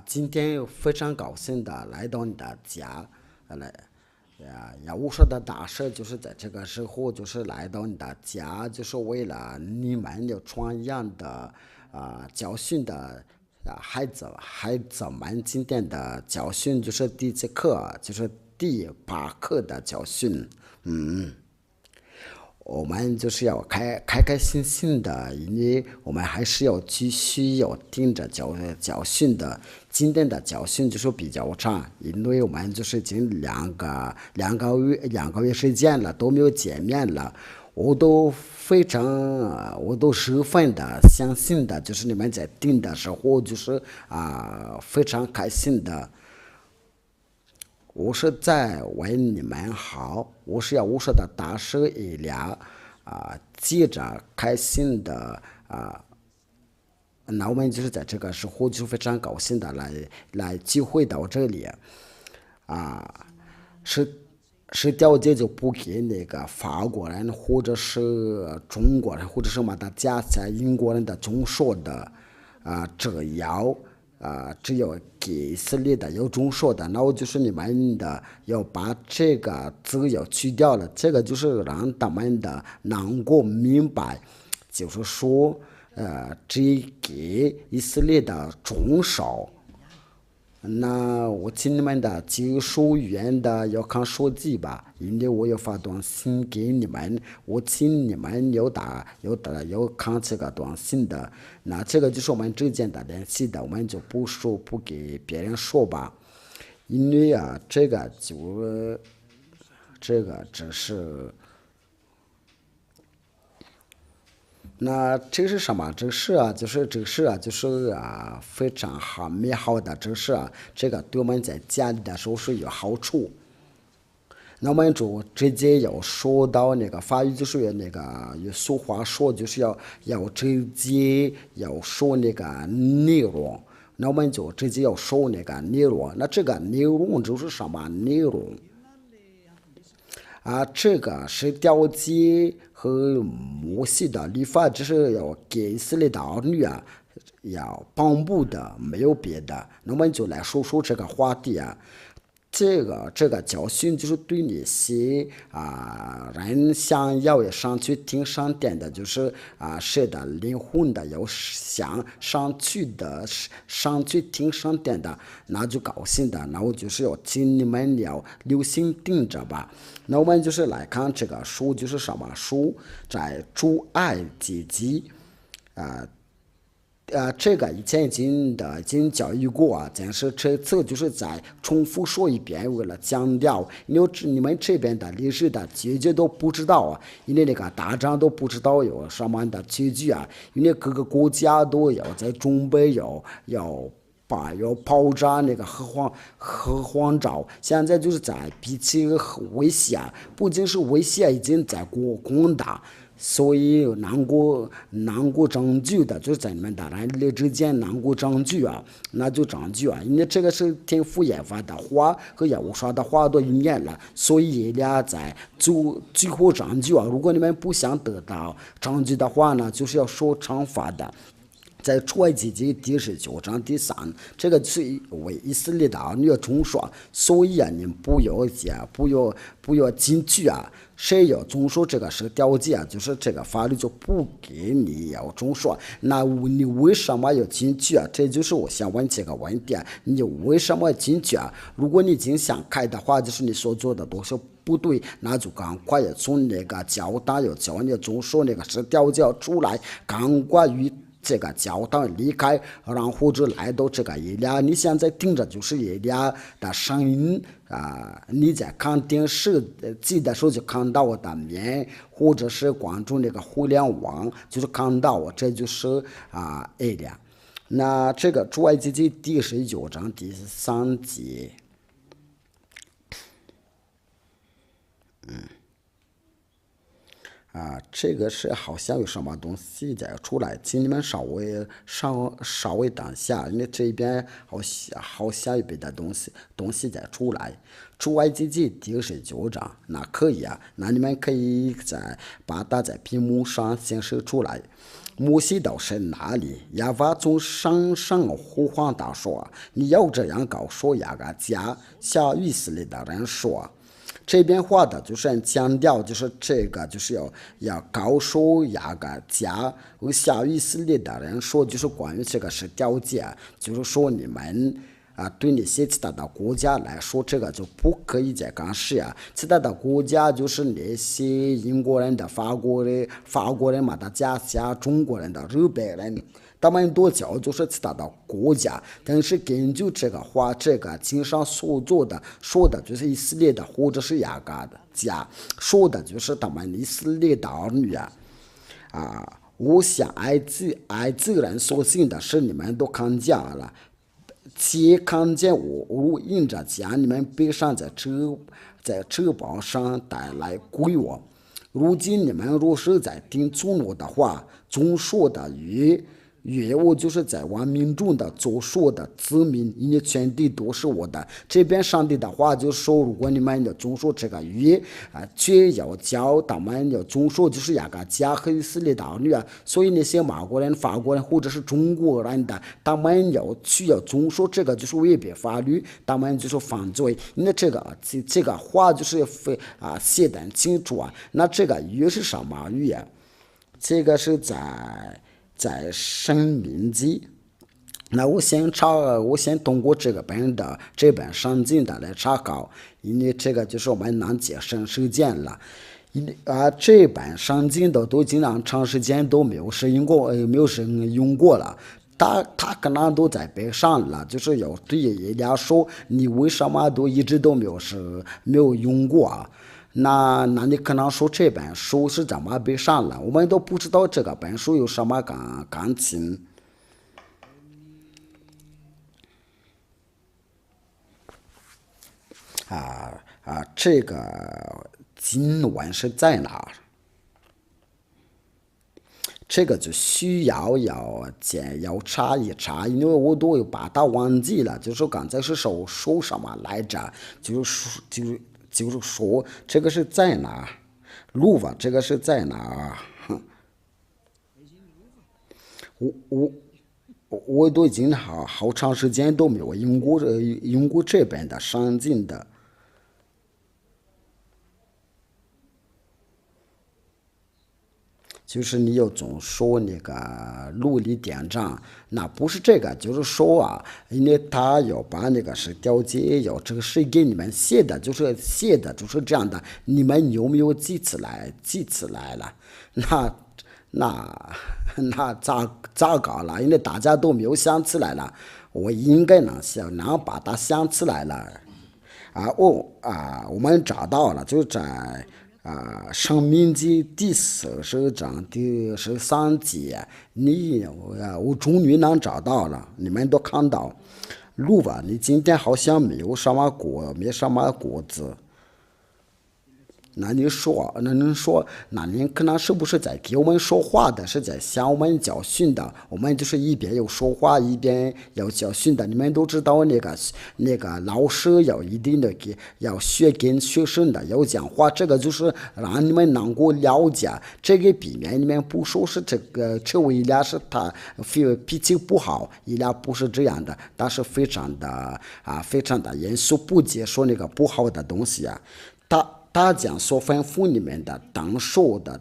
今天非常高兴的来到你的家，来我说的大事就是在这个时候，就是来到你的家，就是为了你们有传扬的教训的孩子们今天的教训就是第几课，就是第8课的教训。我们就是要开心的，因为我们还是要继续要听着教训的。今天的教训就是比较长，因为我们就是已经两个月时间了，都没有见面了。我都十分的相信的，就是你们在听的时候，就是非常开心的。我是在为你们好，我说的大声一点记着开心的那我们就是在这个时候就非常高兴的来聚会到这里是条件就不给那个法国人或者是中国人或者是马达加斯加英国人的中说的只有给以色列的有中说的，然后就是你们的要把这个字要去掉了，这个就是让他们的能够明白，就是说只给以色列的中少。那我请你们的技术员的要看手机吧，因为我要发短信给你们，我请你们要看这个短信的。那这个就是我们之间的联系的，我们就不给别人说吧，因为这个只是。那这是什么？这是非常好美好的知识这个对我们在家里的时候是有好处。那我们就直接要说到那个法语，就是那个有俗话说，就是要直接要说那个内容。那我们就直接要说那个内容。那这个内容就是什么内容？这个是调节和摩西的律法，只是要给以色列的儿女要帮助的，没有别的。那我们就来说说这个话题这个教训就是对那些人想要上去听上天的，就是谁的灵魂的要想上去听上天的，那就高兴的。那我就是要请你们要留心听着吧。那我们就是来看这个书，就是什么书？在主爱阶级这个以前已经教育过但是这次就是再重复说一遍，为了强调，你们这边的历史的结局都不知道因为那个打仗都不知道有什么的结局因为各个国家都要在准备要爆炸那个核黄罩，现在就是在比起威胁，不仅是威胁已经在广大。所以难过证据的，就是在你们大人之间难过证据那就证据因为这个是天赋研发的话和业务上的话都一样了，所以俩在最后证据如果你们不想得到证据的话呢，就是要受惩罚的。在出埃及记第19章第3，这个是为以色列的儿女中说，所以你不要进去谁要遵守这个是条件就是这个法律就不给你要遵守。那你为什么要进去这就是我想问这个问题你为什么要进去如果你已经想开的话，就是你所做的都是不对，那就赶快要从那个教堂要叫你遵守那个是条件出来，赶快与这个教堂离开，然后就来到这个伊俩。你现在听着就是伊俩的声音你在看电视机的时候就看到我的面，或者是关注那个互联网，就是看到我，这就是伊俩。那这个出埃及记第19章第3节。这个是好像有什么东西在出来，请你们稍微等下，因为这边好像有别的东西在出来。出埃及记第19章，那可以那你们可以把它在屏幕上显示出来。摩西到神那里，亚法从山上呼唤他说：你要这样告诉雅各家向以色列的人说。这边话的就是强调，就是这个就是要告诉雅各家和向以色列的人说，就是关于这个是条件，就是说你们对那些其他的国家来说，这个就不可以再干涉啊。其他的国家就是那些英国人的、法国人嘛的家乡、中国人的、日本人。他们都叫就是其他的国家，但是根据这个话，这个经上所做的说的就是以色列的或者是雅各的家，说的就是他们以色列的儿女我想爱这人所信的是你们都看见了，且看见我因着将你们背上在翅膀上带来归我。如今你们若是在听从我的话，总说的约我就是在万民中的所说的子民，因为全地都是我的。这边上帝的话就说，如果你们要遵守这个约却要教他们要遵守就是雅各家和以色列的儿女所以那些马国人、法国人或者是中国人的，他们要遵守这个就是违背法律，他们就是犯罪。因为这个话就是写得清楚那这个约是什么约这个是在申命记。那我先通过这本圣经的来查考，因为这个就是我们能节省时间了。这本圣经都经常长时间都没有使用过了。他可能都在背上了，就是要对人家说，你为什么都一直都没有用过那你可能说这本书是怎么背上了？我们都不知道这个本书有什么感情这个经文是在哪儿？这个就需要查一查，因为我都有把它忘记了。就是刚才是说什么来着？就是说这个是在哪？路吧，这个是在哪？我都已经好长时间都没有用过这边的圣经的。就是你要总说那个路里点账，那不是这个，就是说因为他要把那个是调解，要这个是给你们写的就是这样的，你们有没有记起来了？那咋搞了？因为大家都没有想起来了，我应该能把它想起来了。我们找到了，就在。申命记第40章第13节，我终于能找到了，你们都看到。路吧，你今天好像没什么果子。那你说，那你可能是不是在给我们说话的，是在向我们教训的？我们就是一边要说话，一边要教训的。你们都知道那个老师要一定的要跟学生的要讲话，这个就是让你们能够了解，这个避免你们不说是这位伊俩是他脾气不好，伊俩不是这样的，但是非常的严肃，不接受那个不好的东西他将所吩咐你们的当受的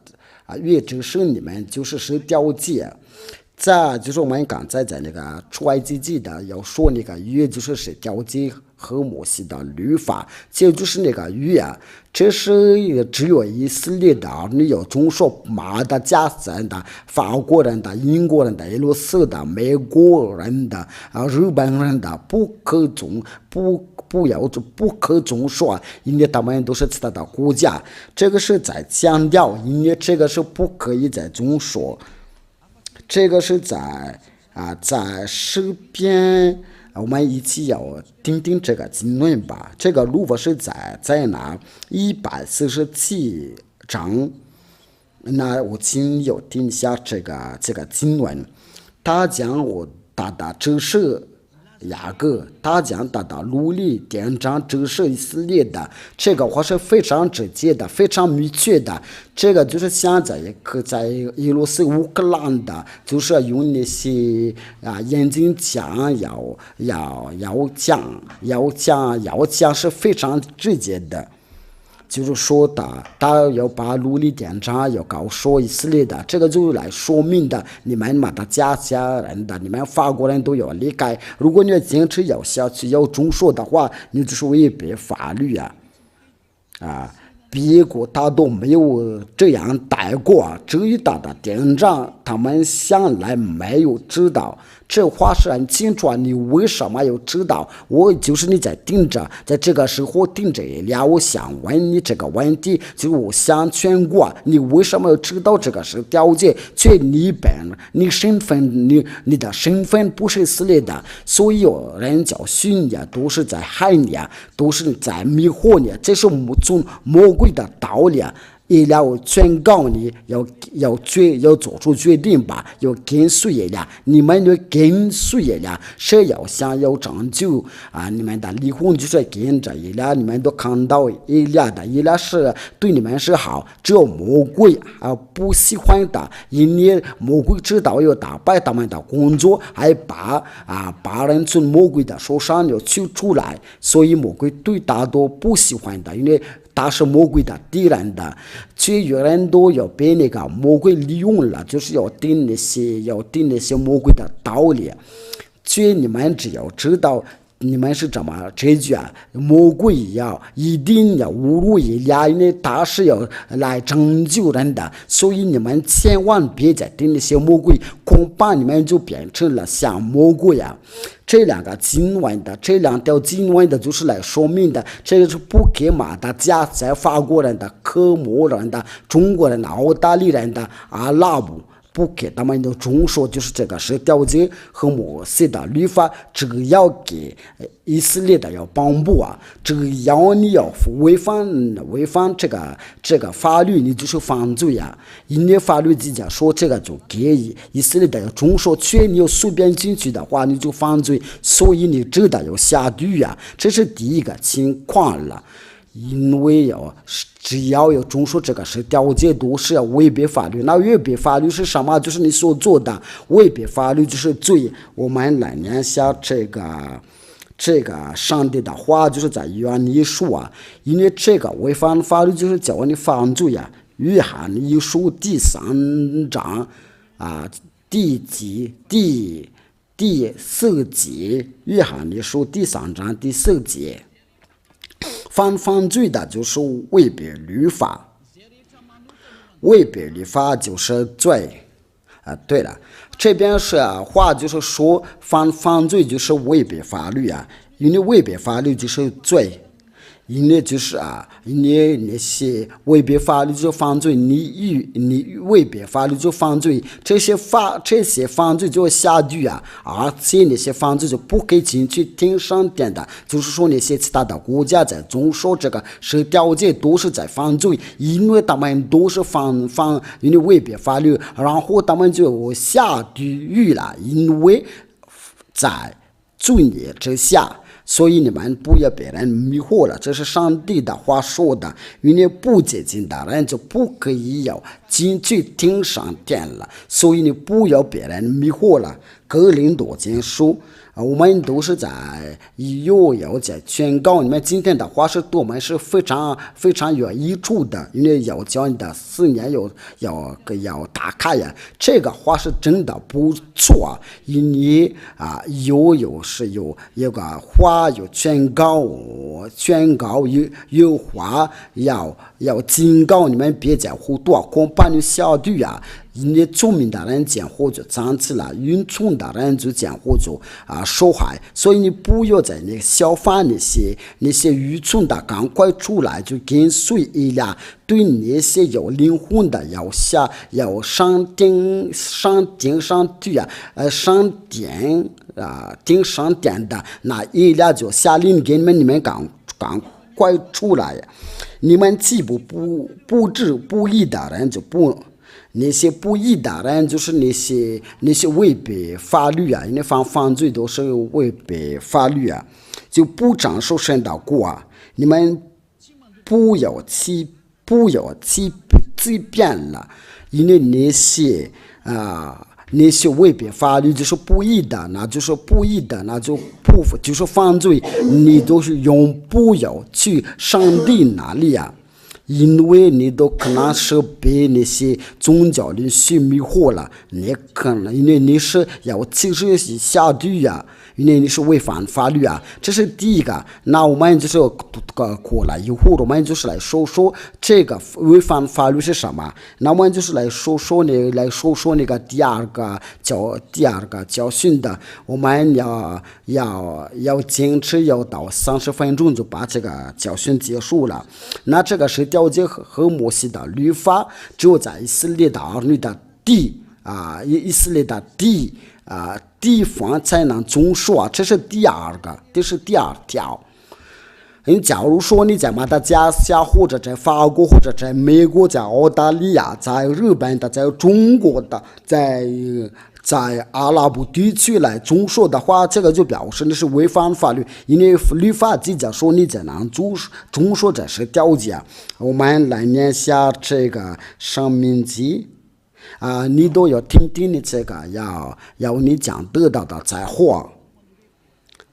约只是你们就是调解。再就是我们刚才在那个出埃及记的要说那个约就是调解和摩西的律法，这就是那个约这是只有以色列的你要遵守马的、加人的、法国人的、英国人的、俄罗斯的、美国人的日本人的不可遵守，因为他们都是其他的国家，这个是在强调，因为这个是不可以再遵守。这个是在诗篇，我们一起要听听这个经文吧。这个路法是在哪？147章。那我请要听一下这个经文。他的知识雅各他讲的奴隶典章指示以色列的，这个话是非常直接的，非常明确的。这个就是现在在俄罗斯乌克兰的，就是用那些眼镜讲要讲是非常直接的。就是说的，他要把奴隶典章要告诉以色列的，这个就来说明的，你们的家人的，你们法国人都要离开。如果你要坚持要下去，要中说的话，你就是违背法律别国他都没有这样带过，至于他的典章，他们向来没有知道。这话是很清楚，你为什么要知道？我就是你在盯着，在这个时候盯着了。我想问你这个问题，就是我想全国，你为什么要知道这个是条件？却你你身份，你的身份不是撕裂的，所以有人教训你，都是在害你，都是在迷惑你，这是从魔鬼的道理。医疗劝告你要做出决定吧，要跟随了，你们要跟随了，谁要想要拯救你们的离婚就是跟着医疗，你们都看到医疗的，医疗是对你们是好，只有魔鬼不喜欢的，因为魔鬼知道要打败他们的工作，还把人从魔鬼的手上要取出来，所以魔鬼对大多不喜欢的，因为他是魔鬼的敌人的，却有人都要被那个魔鬼利用了，就是要定那些魔鬼的道理。却你们只要知道你们是怎么解决，魔鬼一定要侮辱一下，因为他是要来拯救人的，所以你们千万别再听那些魔鬼，恐怕你们就变成了像魔鬼这两条经文的就是来说明的，这个是不给马达加在法国人的、科摩人的、中国人的、澳大利亚人的、阿拉伯不给他们的中说，就是这个是条件和摩西的律法，只要给以色列的要帮助只要你要违反这个法律，你就是犯罪因为法律之家说这个就给以色列的要中说，却你要随便进去的话，你就犯罪，所以你知道要下地狱这是第一个情况了。因为只要有中说这个是条件都是要违背法律，那违背法律是什么？就是你所做的违背法律就是罪。我们来念下这个上帝的话，就是在约翰一书因为这个违反法律就是叫你犯罪约翰一书第3章第4节，约翰一书第3章第4节。犯罪的就是违背律法，违背律法就是罪对了，这边是话就是说犯罪就是违背法律因为违背法律就是罪。因为就是因为那些违背法律就犯罪，你违背法律就犯罪，这些犯罪就下地狱而且那些犯罪就不可以进去听上殿的，就是说那些其他的国家在中说这个是条件都是在犯罪，因为他们都是因为违背法律，然后他们就下地狱了，因为在罪孽之下。所以你们不要被人迷惑了，这是上帝的话说的，因为不接近的人就不可以要进去听上殿了，所以你不要被人迷惑了。哥林多前书我们都是在要在宣告你们今天的话是对我们是非常非常有益处的，因为要教你的4年要打开这个话是真的不错因为有个话有宣告有话要警告你们别再糊涂恐怕你下地狱因为聪明的人讲或者长起来，愚蠢的人就讲或者受害，所以你不要在那个效法那些愚蠢的，赶快出来就跟随一下。对那些有灵魂的要上顶上殿的，那一下就下令给你们赶快出来。你们既不义的人就不那些不义的人，就是那些违背法律啊，因为犯罪都是违背法律啊，就不长受神的国啊。你们不要欺骗了，因为那些违背法律就是不义的，那就是不义的，那就是犯罪，你都是永不要去上帝那里啊。因为你都可能是被那些宗教的去迷惑了，你可能因为你是要其实下地啊，因为你是违反法律啊，这是第一个。那我们就是过来以后，我们就是来说说这个违反法律是什么。那我们就是来说说那个第二个教训的，我们要坚持要到30分钟就把这个教训结束了。那这个是调节和摩西的律法，只有在以色列的儿女的以色列的地方才能遵守啊，这是第二条。假如说你在马达加斯加或者在法国或者在美国在澳大利亚在日本的在中国的在阿拉伯地区来遵守的话，这个就表示你是违反法律，因为律法直接说你才能遵守这是条件。我们来念下这个申命记你都要听听你这个要你讲得到的灾祸。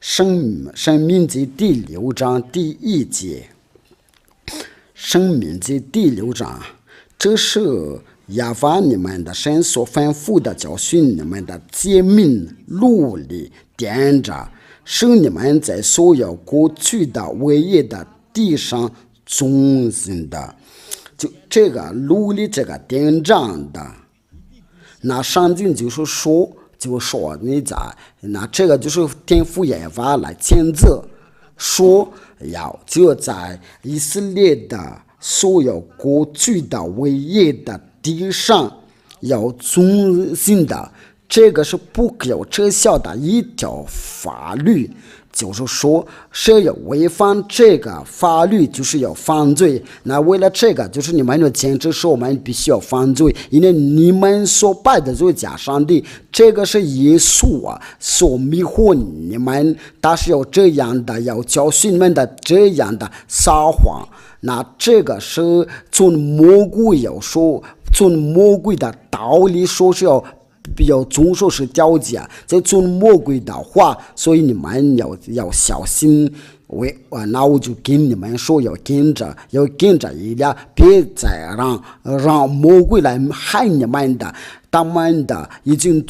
申命记第6章第1节，申命记第6章，这是耶和华你们的神所吩咐的教训你们的诫命律例典章，使你们在所有过去的伟业的地上遵行的。就这个律例这个典章的，那上经就是说你在那这个就是天父耶和华来签字说就在以色列的所有过去的伟业的地上要遵行的，这个是不可有撤销的一条法律。就是说谁要违反这个法律就是要犯罪。那为了这个就是你们要坚持说我们必须要犯罪，因为你们所拜的就是假上帝，这个是耶稣所迷惑你们，但是要这样的要教训你们的这样的撒谎。那这个是从魔鬼的道理说是要遵守是条件，这从魔鬼的话，所以你们要小心。那我就跟你们说，要跟着一点，别再让魔鬼来害你们的。他们的已经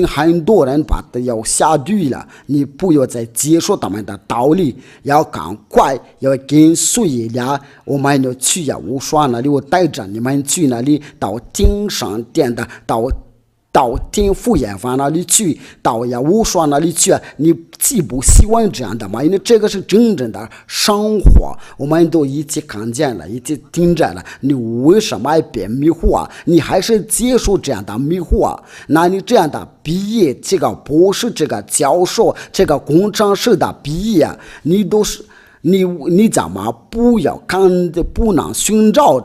很多人把它要下地了，你不要再接受他们的道理，要赶快要跟随一点。我们要去无双那里，我带着你们去那里，到天上殿的到天父耶和华那里去，到无双那里去，你既不希望这样的吗？因为这个是真正的生活，我们都一起看见了，一起听见了。你为什么被迷惑你还是接受这样的迷惑那你这样的毕业，这个博士，这个教授，这个工程师的毕业，你都是。你怎么不能寻找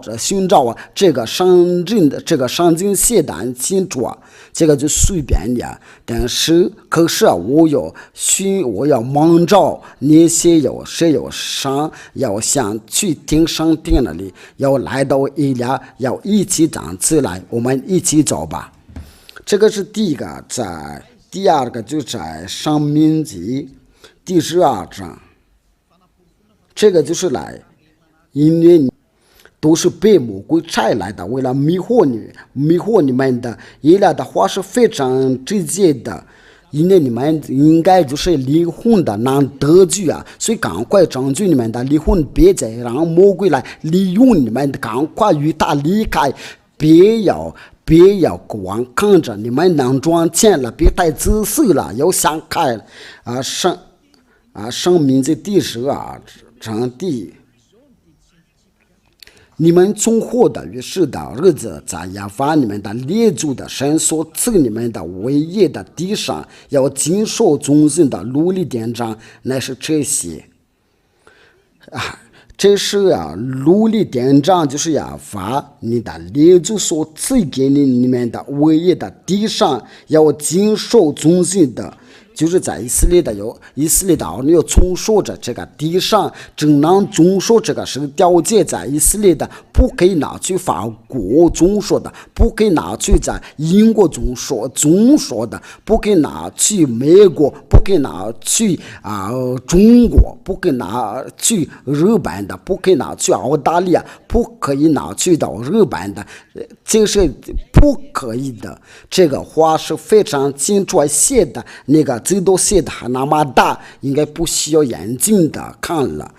这个上进写的清楚这个就随便的。但是可是我要忙着那些谁有上要想去听上帝那里，要来到要一起站起来，我们一起走吧。这个是第一个，第二个就在申命记第12章。这个就是因为都是被魔鬼差来的，为了迷惑你们的。一来的话是非常直接的，因为你们应该就是离婚的难得罪所以赶快争取你们的离婚，别再让魔鬼来利用你们，赶快与他离开，别要光看着你们能赚钱了，别太自私了，要想开了申命记第12章你们从活的于世的日子，在耶和华你们的列祖的神所赐你们的伟业的地上，要谨守遵行的律例典章，乃是这些这是奴隶典章，就是要把你的列祖所赐给你们的唯一的地上要经受遵循的。就是在以色列的你要遵守着这个地上只能遵守这个是条件，在以色列的不可以拿去法国遵守的，不可以拿去在英国遵守的，不可以拿去美国，不可以拿去中国，不可以拿去日本的，不可以拿去澳大利亚，不可以拿去到日本的，这是不可以的。这个话是非常清楚写的，那个字都写的还那么大，应该不需要眼睛的看了。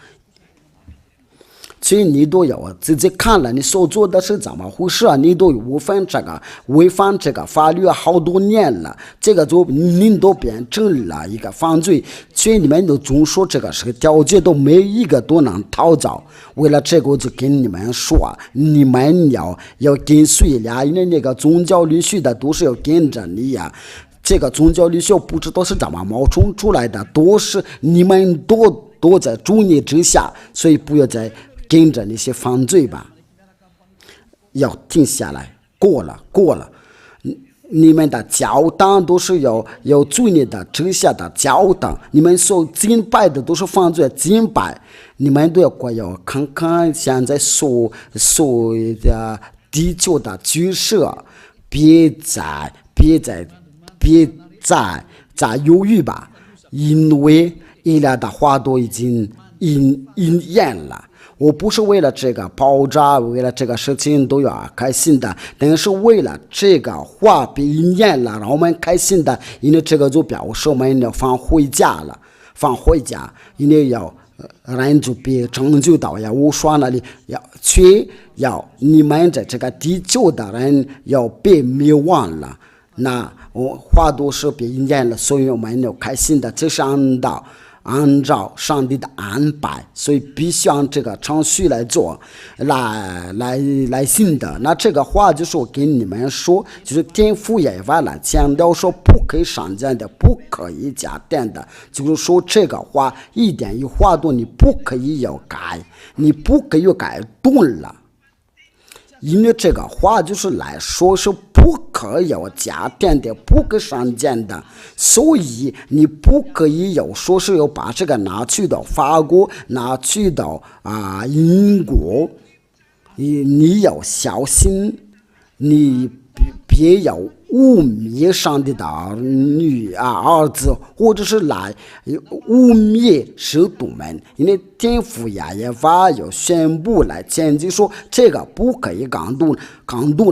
所以你都要自己看了，你所做的是怎么回事啊？你都违反这个法律好多年了，这个就你都变成了一个犯罪。所以你们都总说这个是个条件，都每一个都能逃走。为了这个，我就跟你们说，你们要跟随呀，因为那个宗教律师的都是要跟着你呀。这个宗教律师不知道是怎么冒充出来的，都是你们都在主义之下，所以不要再跟着那些犯罪吧，要停下来，过了。你们的教堂都是有罪孽的之下的教堂，你们所敬拜的都是犯罪敬拜，你们都要看看现在所的地球的局势，别再犹豫吧，因为一来的话都已经应验了。我不是为了这个爆炸，为了这个事情都要开心的，但是为了这个话被应验了，让我们开心的，因为这个就表示我们要放回家，因为人就被拯救到呀。我说那里要你们在这个地球的人要被灭亡了，那我话都是被应验了，所以我们要开心的，这是按照上帝的安排，所以必须按这个程序来做，来行的。那这个话就是我跟你们说，就是天父也完了强调说不可以上谏的，不可以加点的，就是说这个话一点一话都你不可以要改，你不可以改动了。因为这个话就是来说是不可以有加点的，不可以上谏的，所以你不可以有说是要把这个拿去到法国，拿去到英国，你要小心，你别要污蔑上帝的儿子，或者是来污蔑使徒们，因为天父也要宣布来前进说这个不可以感动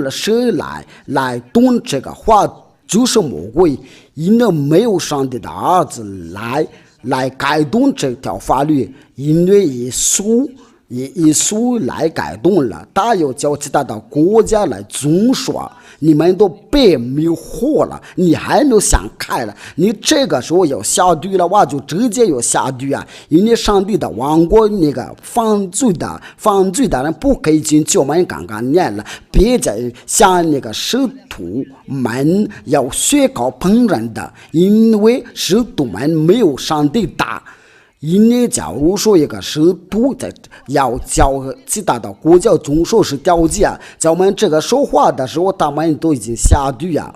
了，谁来动这个话就是魔鬼，因为没有上帝的儿子来改动这条法律，因为耶稣来改动了，他又叫其他的国家来遵守，你们都被迷惑了，你还没有想开了，你这个时候要下地了，我就直接要下地啊！因为上帝的王国那个犯罪的人不可以进去，我们刚刚念了，别再像那个使徒们要学搞烹饪的，因为使徒们没有上帝大。因为假如说一个使徒要教其他的国家遵守是条件，在我们这个说话的时候，他们都已经下地啊，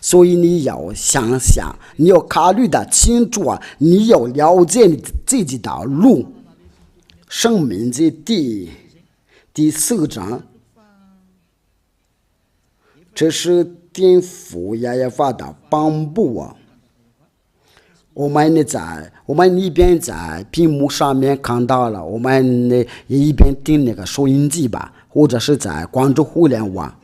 所以你要想想，你要考虑的清楚啊，你要了解你自己的路。申命记第4章，这是天父耶和华的颁布啊。我们一边在屏幕上面看到了，我们也一边听那个收音机吧，或者是在关注互联网。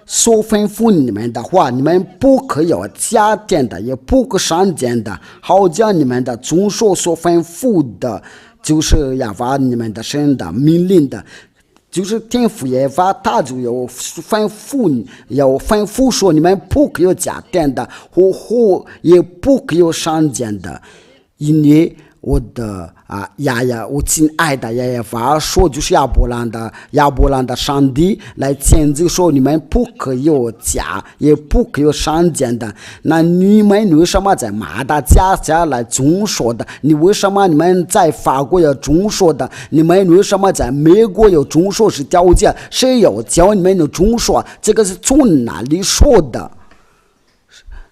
所吩咐你们的话，你们不可以有加点的，也不可上谏的，好将你们的遵守所吩咐的，就是要把你们的神的命令的。就是天父耶和华，他就有吩咐说，你们不可以加点的，或也不可以上谏的，因为我的爷爷，我亲爱的爷爷发说，就是亚伯兰的上帝来谴责说，你们不可有假，也不可有上奸的。那你们为什么在马达加斯加来中说的？你为什么你们在法国有中说的？你们为什么在美国有中说是条件？谁有教你们的中说？这个是从哪里说的？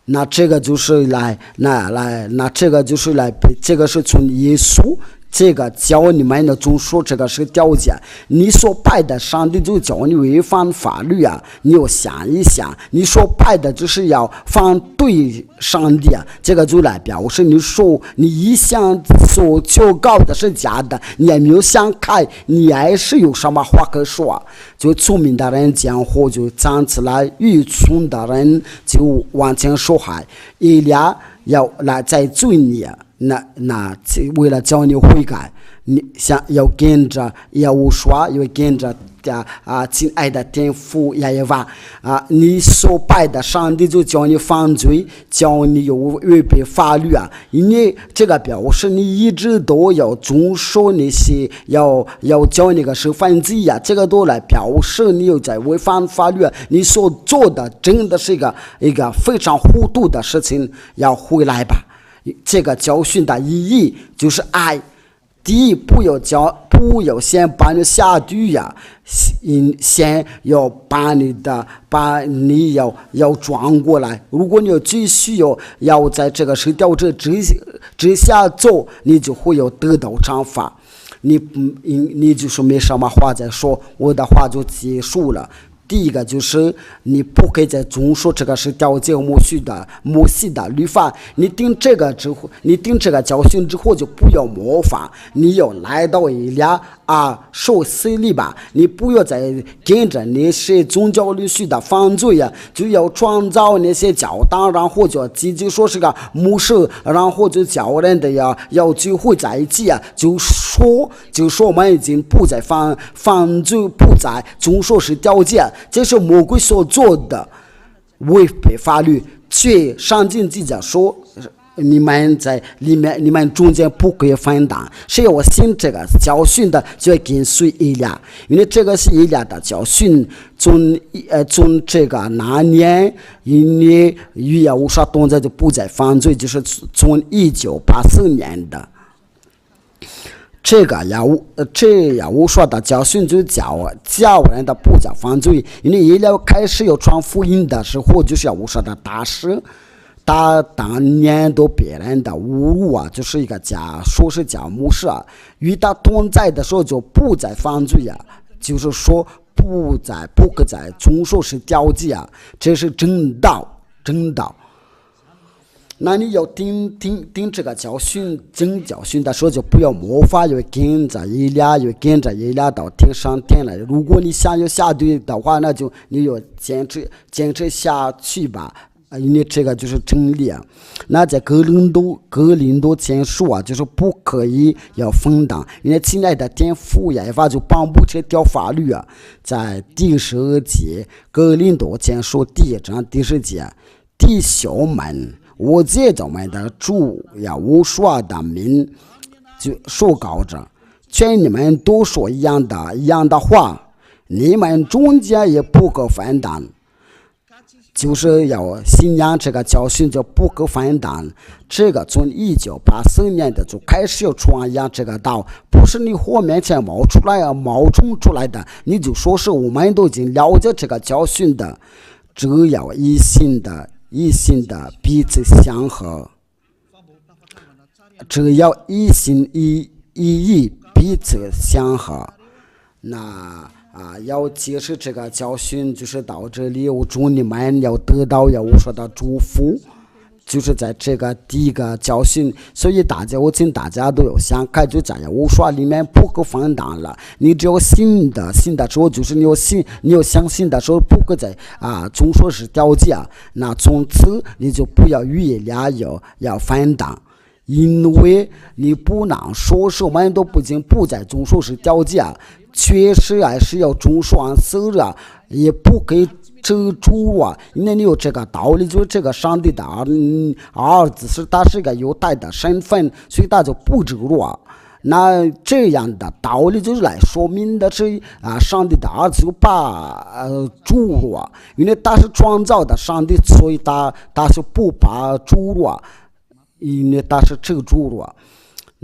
那这个就是来，那这个就是来，这个是从耶稣这个教你们的中说，这个是条件。你所拜的上帝就叫你违反法律啊！你要想一想，你所拜的就是要反对上帝啊！这个就来表示你说你一向所求告的是假的，你也没有想开，你还是有什么话可说？就聪明的人讲话就站起来，愚蠢的人就往前说话。以利亚要来再罪你，那为了叫你悔改，你想要跟着耶和华，要跟着亲爱的天父耶和华你所拜的上帝就叫你犯罪，叫你有违背法律啊！你这个表示你一直都要遵守那些要叫那个是犯罪呀，这个都来表示你有在违反法律，你所做的真的是一个非常糊涂的事情，要回来吧。这个教训的意义就是爱。第一，不要先把你下地呀，先要把你要转过来。如果你要继续要在这个条这之下走，你就会有得到惩罚。你就是没什么话再说，我的话就结束了。第一个就是你不可以再遵守这个是条件摩西的律法。你定这个教训之后就不要模仿，你要来到以利亚受洗礼吧。你不要再跟着那些宗教律师的犯罪呀，就要创造那些教堂，然后就自己说是个牧师，然后就叫人的要聚会在一起啊，就说我们已经不再犯罪，不再遵守是条件。这是魔鬼所做的违背法律，却上经记者说你们在里面，你们中间不可以分担。谁要信这个教训的，就要跟随以利亚，因为这个是以利亚的教训。从这个那年，因为与耶和华同在就不再犯罪，就是从1984年的。这耶和华的教训就教人的不叫犯罪，因为以利亚开始要传福音的时候，就是耶和华的大事，他当年都别人的侮辱啊，就是一个说是假牧师啊，与他同在的时候就不再犯罪啊，就是说不可再遵守是条件啊，这是正道。那你要听这个真教训的时候，就不要模仿，要跟着以利亚到天上天来。如果你想要下地的话，那就你要坚持下去吧，因为这个就是真理啊。那在格林多前书啊，就是不可以要分担，因为亲爱的天父耶和华就颁布这条法律啊，在第12节格林多前书第1章第10节，弟兄们，我借着我们的主耶和华的名就说告着，劝你们都说一样的话，你们中间也不可分担，就是要信仰这个教训就不可分担。这个从1984年的就开始要传扬这个道，不是你火面前冒充出来的，你就说是我们都已经了解这个教训的，只要一心的彼此相合，只要一心一意彼此相合。那要解释这个教训就是到这里，我祝你们要得到耶和华的祝福，就是在这个第一个教训。所以我请大家都有想开，就在耶和华里面不可分担了。你只有信的时候，就是你有相信的时候，不可再总说是条件，那从此你就不要与以利亚要分担，因为你不能说是我们都不再总说是条件，确实还是要遵守安息日，也不可以这个主啊，那你有这个道理，就是这个上帝的儿子是他是个犹太的身份，所以他就不知道啊。那这样的道理就是来说明的是上帝的儿子就把主啊，因为他是创造的上帝，所以他是不把主啊，因为他是这个主啊。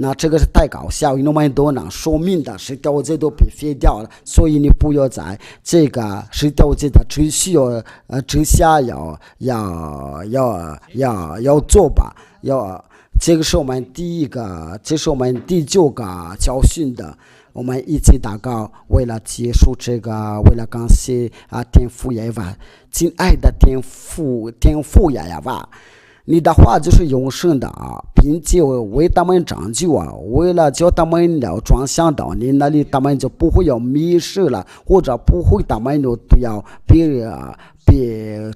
那这个是太搞笑，因为我们都能说明的十条诫都被废掉了，所以你不要在这个十条诫的之下要做吧，这个是我们第9个教训的。我们一起祷告，为了结束这个，为了感谢天父耶和华，亲爱的天父耶和华，你的话就是永生的并且为他们拯救为了叫他们要转向到你那里，他们就不会要迷失了，或者不会他们就要被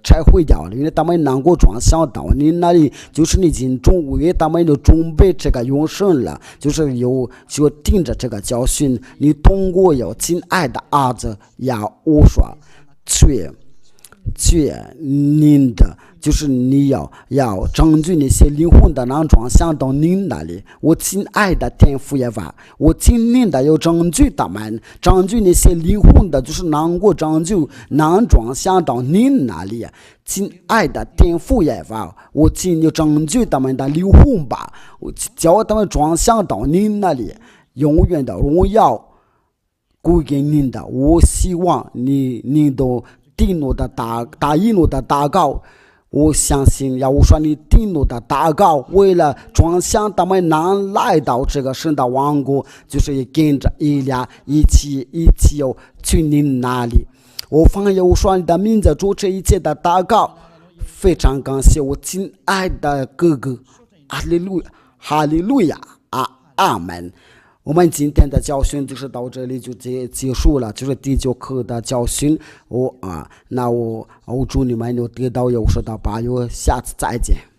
拆毁掉了，因为他们能够转向到你那里，就是你已经为他们就准备这个永生了，就盯着这个教训，你通过有亲爱的儿子要我说您的就是你要拯救那些灵魂的能转向到您那里，我亲爱的天父耶和华，我尽力的要拯救他们，拯救那些灵魂的就是能够拯救能转向到您那里，亲爱的天父耶和华，我尽力拯救他们的灵魂吧，我叫他们转向到您那里，永远的荣耀归给您的。我希望您都听我的答应我的祷告，我相信我说你听我的祷告，为了转向他们能来到这个神的王国，就是跟着以利亚一起要去您那里。我奉耶和华你的名字做这一切的祷告，非常感谢我亲爱的哥哥，哈利路亚阿门。我们今天的教训就是到这里就结束了，就是第9课的教训。那我祝你们有得到有收到保佑，下次再见。